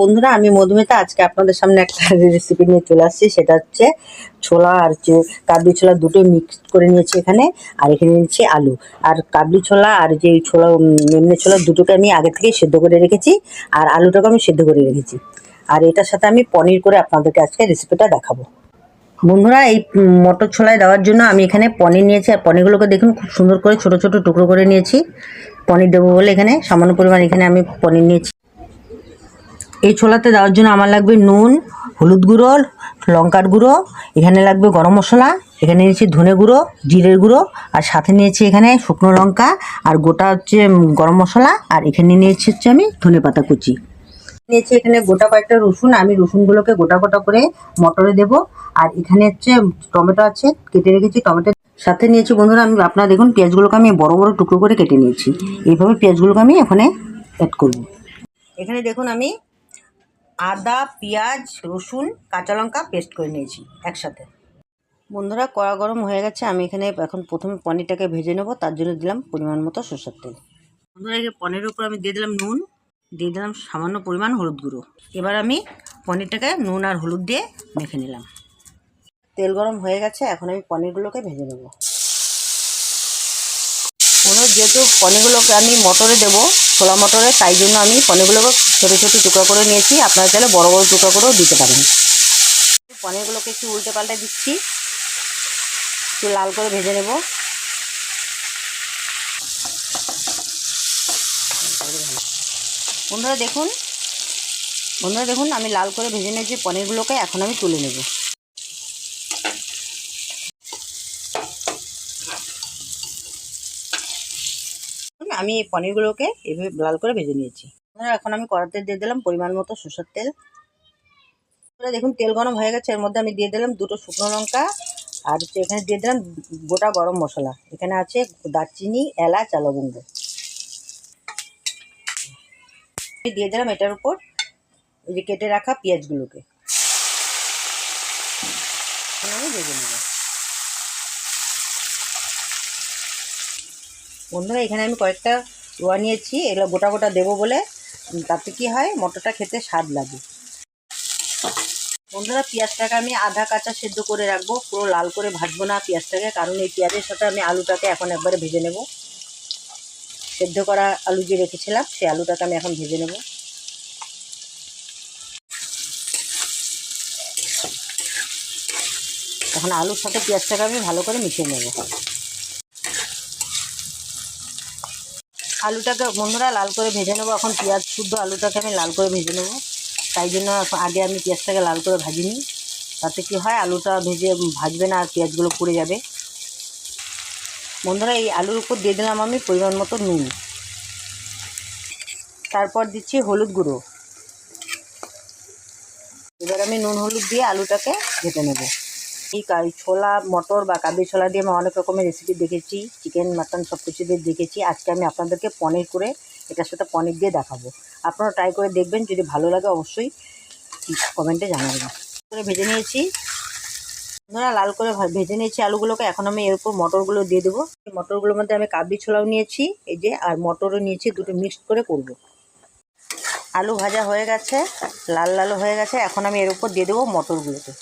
বন্ধুরা, আমি মধুমিতা আজকে আপনাদের সামনে একটা রেসিপি নিয়ে চলে আসছি। সেটা হচ্ছে ছোলা আর কাবলি ছোলা দুটো মিক্স করে নিয়েছি এখানে। আর এখানে নিয়েছি আলু আর কাবলি ছোলা আর যে ছোলা এমনি ছোলা দুটোকে আমি আগে থেকে সেদ্ধ করে রেখেছি। আর আলুটাকে আমি সেদ্ধ করে রেখেছি। আর এটার সাথে আমি পনির করে আপনাদেরকে আজকে রেসিপিটা দেখাবো। বন্ধুরা, এই মটর ছোলায় দেওয়ার জন্য আমি এখানে পনির নিয়েছি। আর পনিরগুলোকে দেখুন খুব সুন্দর করে ছোট ছোট টুকরো করে নিয়েছি। পনির দেবো বলে এখানে সামান্য পরিমাণ এখানে আমি পনির নিয়েছি। এই ছোলাতে দেওয়ার জন্য আমার লাগবে নুন, হলুদ গুঁড়ো, লঙ্কার গুঁড়ো, এখানে লাগবে গরম মশলা, এখানে নিয়েছি ধনে গুঁড়ো, জিরের গুঁড়ো, আর সাথে নিয়েছি এখানে শুকনো লঙ্কা আর গোটা হচ্ছে গরম মশলা, আর এখানে নিয়েছি হচ্ছে আমি ধনে পাতা কুচি নিয়েছি। এখানে গোটা কয়েকটা রসুন, আমি রসুনগুলোকে গোটা গোটা করে মটরে দেব। আর এখানে হচ্ছে টমেটো আছে, কেটে রেখেছি। টমেটোর সাথে নিয়েছি বন্ধুরা, আমি আপনারা দেখুন পেঁয়াজগুলোকে আমি বড় বড় টুকরো করে কেটে নিয়েছি। এইভাবে পেঁয়াজগুলোকে আমি এখানে অ্যাড করব। এখানে দেখুন আমি আদা, পেঁয়াজ, রসুন, কাঁচা লঙ্কা পেস্ট করে নিয়েছি একসাথে। বন্ধুরা, কড়া গরম হয়ে গেছে। আমি এখানে এখন প্রথমে পনিরটাকে ভেজে নেব। তার জন্য দিলাম পরিমাণ মতো সরষের তেল। বন্ধুরা, এই পনিরের উপর আমি দিয়ে দিলাম নুন, দিয়ে দিলাম সামান্য পরিমাণ হলুদ গুঁড়ো। এবার আমি পনিরটাকে নুন আর হলুদ দিয়ে মেখে নিলাম। তেল গরম হয়ে গেছে, এখন আমি পনিরগুলোকে ভেজে নেব। যেহেতু পনিরগুলোকে আমি মটরে দেবো, ছোলা মটরে, তাই জন্য আমি পনিরগুলোকে ছোটো ছোটো টুকরো করে নিয়েছি। আপনারা চাইলে বড় বড় টুকরো করেও দিতে পারেন। পনিরগুলোকে একটু উল্টে পাল্টে দিচ্ছি, একটু লাল করে ভেজে নেব। বন্ধুরা দেখুন আমি লাল করে ভেজে নিয়েছি পনিরগুলোকে। এখন আমি তুলে নেব। আমি এই পনিরগুলোকে এভাবে লাল করে ভেজে নিয়েছি। এখন আমি কড়াতে দিয়ে দিলাম পরিমাণ মতো সরষের তেল। দেখুন তেল গরম হয়ে গেছে, এর মধ্যে আমি দিয়ে দিলাম দুটো শুকনো লঙ্কা, আর এখানে দিয়ে দিলাম গোটা গরম মশলা। এখানে আছে দারচিনি, এলাচ আর লবঙ্গ। দিয়ে দিলাম এটার উপর এই যে কেটে রাখা পেঁয়াজগুলোকে আমি ভেজে নেব। বন্ধুরা, এখানে আমি কয়েকটা রোয়া নিয়েছি, এগুলো গোটা গোটা দেবো বলে, তাতে কি হয় মটরটা খেতে স্বাদ লাগে। বন্ধুরা, পেঁয়াজটাকে আমি আধা কাঁচা সেদ্ধ করে রাখবো, পুরো লাল করে ভাজবো না পেঁয়াজটাকে, কারণ এই পেঁয়াজের সাথে আমি আলুটাকে এখন একবারে ভেজে নেব। সেদ্ধ করা আলু যে রেখেছিলাম সেই আলুটাকে আমি এখন ভেজে নেব। এখন আলুর সাথে পেঁয়াজটাকে আমি ভালো করে মিশিয়ে নেব। আলুটাকে বন্ধুরা লাল করে ভেজে নেব। এখন পেঁয়াজ শুদ্ধ আলুটাকে আমি লাল করে ভেজে নেব, তাই জন্য আগে আমি পেঁয়াজটাকে লাল করে ভাজিনি। তাতে কি হয় আলুটা ভাজবে না আর পেঁয়াজগুলো পুড়ে যাবে। বন্ধুরা, এই আলুর উপর দিয়ে দিলাম আমি পরিমাণ মতো নুন, তারপর দিচ্ছি হলুদ গুঁড়ো। এবার আমি নুন হলুদ দিয়ে আলুটাকে ভেজে নেব। এই ছোলা মটর বা কাবলি ছোলা দিয়ে আমি অনেক রকমের রেসিপি দেখেছি, চিকেন মাটন সব কিছু দিয়ে দেখেছি। আজকে আমি আপনাদেরকে পনির করে এটার সাথে পনির দিয়ে দেখাবো। আপনারা ট্রাই করে দেখবেন, যদি ভালো লাগে অবশ্যই কমেন্টে জানাবেন। করে ভেজে নিয়েছি বন্ধুরা, লাল করে ভেজে নিয়েছি আলুগুলোকে। এখন আমি এর উপর মটরগুলো দিয়ে দেবো। এই মটরগুলোর মধ্যে আমি কাবলি ছোলাও নিয়েছি এই যে, আর মটরও নিয়েছি, দুটো মিক্সড করে করব। আলু ভাজা হয়ে গেছে, লাল লাল হয়ে গেছে। এখন আমি এর উপর দিয়ে দেবো মটরগুলোকে।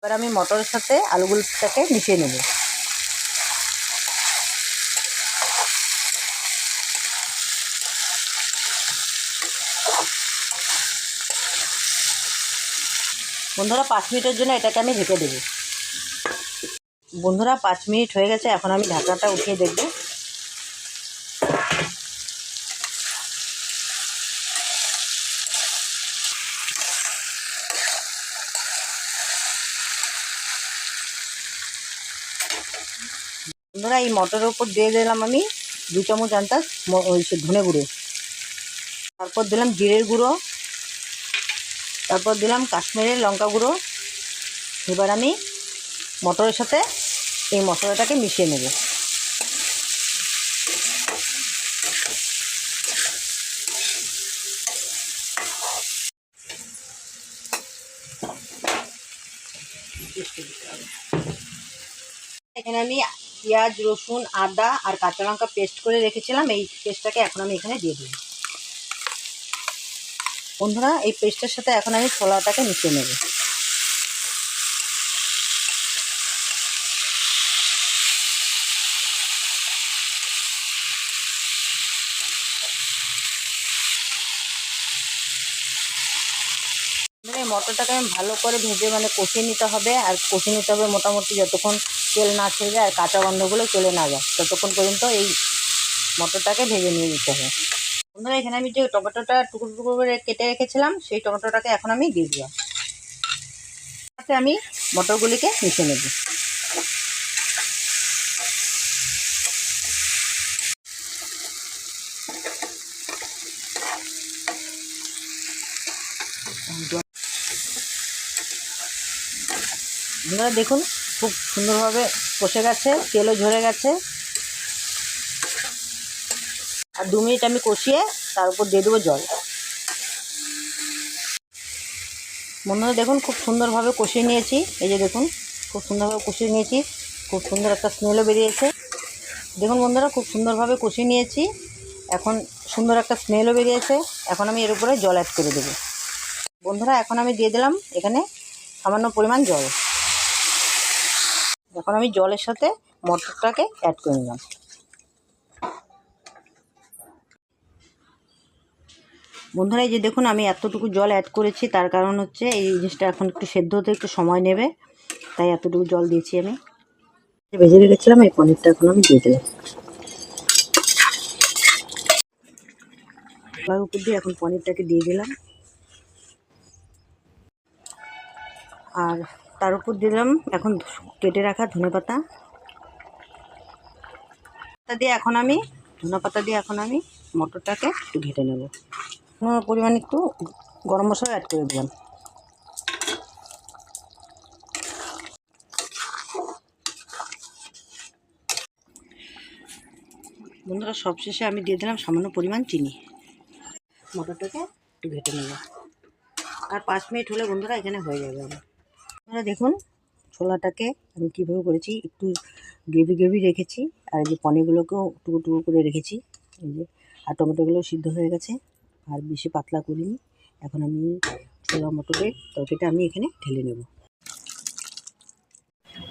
এবার আমি মটরের সাথে আলুগুলোটাকে মিশিয়ে নেব। বন্ধুরা, 5 মিনিটের জন্য এটাকে আমি ঢেকে দেব। বন্ধুরা, 5 মিনিট হয়ে গেছে, এখন আমি ঢাকনাটা উঠিয়ে দেখব। বন্ধুরা, এই মটরের উপর দিয়ে দিলাম আমি 2 চামচ আন্দাজ ধনে গুঁড়ো, তারপর দিলাম জিরের গুঁড়ো, তারপর দিলাম কাশ্মীরের লঙ্কা গুঁড়ো। এবার আমি মটরের সাথে এই মশলাটাকে মিশিয়ে নেব। এখানে আমি পেঁয়াজ, রসুন, আদা আর কাঁচা লঙ্কা পেস্ট করে রেখেছিলাম, এই পেস্টটাকে এখন আমি এখানে দিয়ে দিই। বন্ধুরা, এই পেস্টের সাথে এখন আমি ছোলাটাকে মিশিয়ে নেব। এই মটরটাকে আমি ভালো করে ভেজে কষিয়ে নিতে হবে, আর কষিয়ে নিতে হবে মোটামুটি যতক্ষণ তেল না ছেড়ে যায় আর কাঁচা গন্ধগুলো চলে না যায় ততক্ষণ পর্যন্ত এই মটরটাকে ভেজে নিয়ে নিতে হবে। বন্ধুরা, এখানে আমি যে টমেটোটা টুকরো টুকরো করে কেটে রেখেছিলাম সেই টমেটোটাকে এখন আমি দিয়ে দিলাম। তাতে আমি মটরগুলিকে মিশিয়ে নেব। বন্ধুরা দেখুন, খুব সুন্দরভাবে কষে গেছে, তেলও ঝরে গেছে। আর 2 মিনিট আমি কষিয়ে তার উপর দিয়ে দেবো জল। বন্ধুরা দেখুন, খুব সুন্দরভাবে কষিয়ে নিয়েছি। এই যে দেখুন, খুব সুন্দরভাবে কষিয়ে নিয়েছি, খুব সুন্দর একটা স্মেলও বেরিয়েছে। দেখুন বন্ধুরা, খুব সুন্দরভাবে কষিয়ে নিয়েছি, এখন সুন্দর একটা স্মেলও বেরিয়েছে। এখন আমি এর উপরে জল অ্যাড করে দেবো। বন্ধুরা, এখন আমি দিয়ে দিলাম এখানে সামান্য পরিমাণ জল। এখন আমি জলের সাথে মটরটাকে অ্যাড করে নিলাম। বন্ধুরা, এই যে দেখুন, আমি এতটুকু জল অ্যাড করেছি, তার কারণ হচ্ছে এই জিনিসটা এখন একটু সেদ্ধ হতে একটু সময় নেবে, তাই এতটুকু জল দিয়েছি আমি। ভেজে রেখেছিলাম এই পনিরটা এখন আমি দিয়ে দিলাম। তার উপর দিয়ে এখন পনিরটাকে দিয়ে দিলাম, আর তার উপর দিলাম এখন কেটে রাখা ধনেপাতা দিয়ে এখন আমি মটরটাকে একটু ঘেটে নেব। পরিমাণ একটু গরম মশলা অ্যাড করে দিলাম। বন্ধুরা, সবশেষে আমি দিয়ে দিলাম সামান্য পরিমাণ চিনি। মটরটাকে একটু ঘেটে নেব, আর 5 মিনিট হলে বন্ধুরা এখানে হয়ে যাবে। আপনারা দেখুন ছোলাটাকে আমি কীভাবে করেছি, একটু গ্রেভি গ্রেভি রেখেছি, আর এই যে পনিরগুলোকেও টুকরো টুকরো করে রেখেছি, এই যে, আর টমেটোগুলো সিদ্ধ হয়ে গেছে, আর বেশি পাতলা করিনি। এখন আমি ছোলা মটরের তরকারিটা আমি এখানে ঢেলে নেব।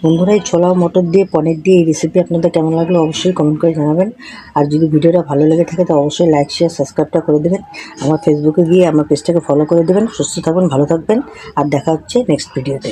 বন্ধুরা, এই ছোলা মটর দিয়ে পনির দিয়ে এই রেসিপি আপনাদের কেমন লাগলো অবশ্যই কমেন্ট করে জানাবেন। আর যদি ভিডিওটা ভালো লেগে থাকে তো অবশ্যই লাইক শেয়ার সাবস্ক্রাইবটা করে দেবেন। আমার ফেসবুকে গিয়ে আমার পেজটাকে ফলো করে দেবেন। সুস্থ থাকবেন, ভালো থাকবেন, আর দেখা হচ্ছে নেক্সট ভিডিওতে।